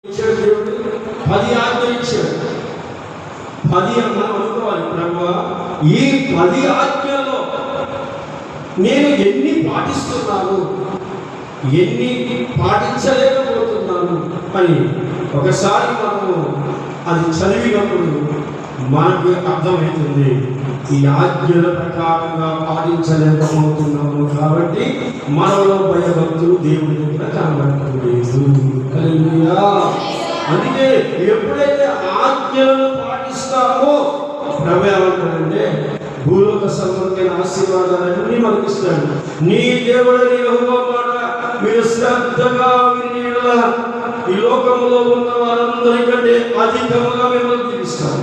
ఇచ్చాడు దేవుడు 10 ఆజ్ఞలు ఇచ్చాడు. 10 మనం అనుకోవాలి, ప్రభువా ఈ 10 ఆజ్ఞల్లో నేను ఎన్ని పాటిస్తున్నాను, ఎన్ని పాటించలేకపోతున్నాను అని ఒకసారి మనము అది చదివినప్పుడు మనకు అర్థమవుతుంది. ఈ ఆజ్ఞల ప్రకారంగా పాటించలేకపోతున్నాము కాబట్టి మనలో భయభక్తులు దేవుడి దగ్గర కనబడలేదు. అందుకే ఎప్పుడైతే ఆజ్ఞలను పాటిస్తామో ప్రభు ఏమంటాడంటే భూలోక సంబంధమైన ఆశీర్వాదాలన్నీ మనకి ఇస్తాడు. నీ దేవుడని యెహోవా మాట మీరు శ్రద్ధగా విని ఈ లోకంలో ఉన్న వారందరికంటే అధికముగా మిమ్మల్ని దీవిస్తాను.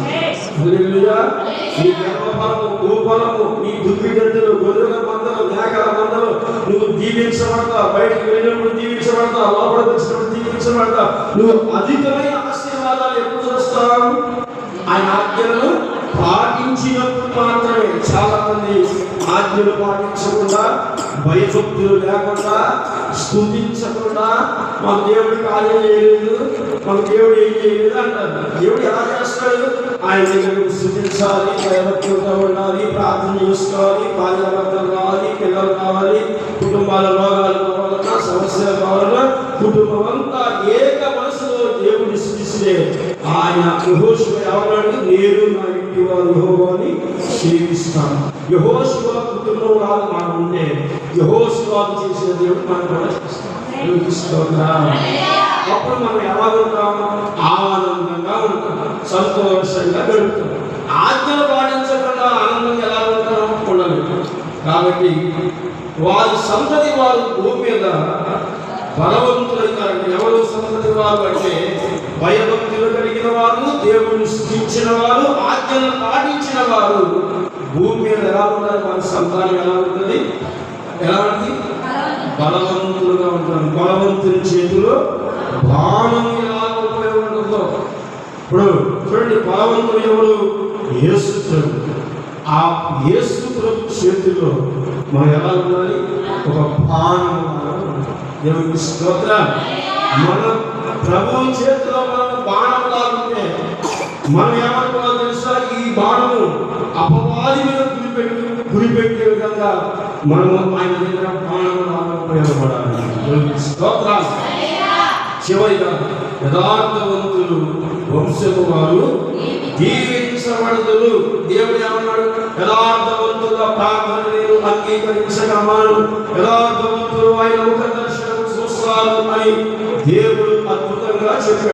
హల్లెలూయా. నీ గర్భఫలము, భూఫలము, నీ దుప్పిగడ్డలు, గొర్రెల మందలు, మేకల మందలు నువ్వు దీవించబడతావు. బయటికి వెళ్ళినప్పుడు దీవించబడతావు, లోపలికి వచ్చినప్పుడు దీవించబడతావు. నువ్వు అధికమైన ఆశీర్వాదాలు ఎప్పుడు చూస్తావు? ఆయన ఆజ్ఞలను పాటించినప్పుడు మాత్రమే. చాలా మంది ఆజ్ఞలు పాటించకుండా, భయభక్తులు లేకుండా, స్తుతించకుండా మన దేవుడి కార్యం చేయలేదు, మన దేవుడు ఏం చేయలేదు అంటారు. దేవుడు ఎలా చేస్తాడు? ఆయన దగ్గర స్తుతించాలి, భయభక్తులతో ఉండాలి, ప్రార్థన చేసుకోవాలి, భార్యాభర్తలు కావాలి, పిల్లలు కావాలి, కుటుంబాల రోగాలు కావాలన్నా, సమస్యలు కావాలన్నా, కుటుంబం అంతా ఏక మనసులో దేవుడిని స్తుతిస్తే ఆయన యెహోషువ ఎవరు? నేను నా ఇంటి వారు యెహోవాని సేవిస్తాను. యెహోషువ కుటుంబం వారు మనం ఉంటే యెహోషువ చేసిన దేవుడు మనం కూడా చేస్తాం. అప్పుడు మనం ఎలా ఉంటాం? ఆనందంగా ఉంటాం, సంతోషంగా గడుపుతాం. ఆజ్ఞలు పాటించకుండా ఆనందంగా ఎలా ఉంటాం? ఉండలేదు. కాబట్టి వారి సంతతి వారు భూమి మీద బలవంతులైనారంటే ఎవరు సంతతి వారు అంటే భయభక్తులు కలిగిన వారు, దేవుడిని స్తుతించిన వారు, ఆజ్ఞలను పాటించిన వారు భూమి మీద ఎలా ఉంటారు? వారి సంతానం ఎలా ఉంటుంది? ఎలా ఉంటుంది? బలవంతులుగా ఉంటారు. బలవంతుని చేతిలో బాణం ఎలా ఉపయోగపడుతుందో. ఇప్పుడు చూడండి, బలవంతులు ఎవరు? యేసు ప్రభు. ఆ యేసు ప్రభు చేతిలో మనం ఎలా ఉండాలి? ఒక బాణం. దేవునికి స్తోత్రం. మన ప్రభు చేతిలో మనం బాణం లాగుంటే మనం ఏమనుకోవాలి తెలుసా? ఈ బాణము అపవాది మీద గురిపెట్టే విధంగా మనము ఆయన దగ్గర బాణం లాగా ఉపయోగపడాలి. దేవునికి స్తోత్రం. చివరిగా యథార్థవంతులు వంశము వారు దీవించబడుదురు. దేవుడు ఏమన్నాడు? యథార్థవంతుల ప్రార్థన నేను అంగీకరించగలను, యథార్థవంతులు ఆయన ముఖ దర్శనం చూస్తారు అని దేవుడు అద్భుతంగా చెప్పాడు.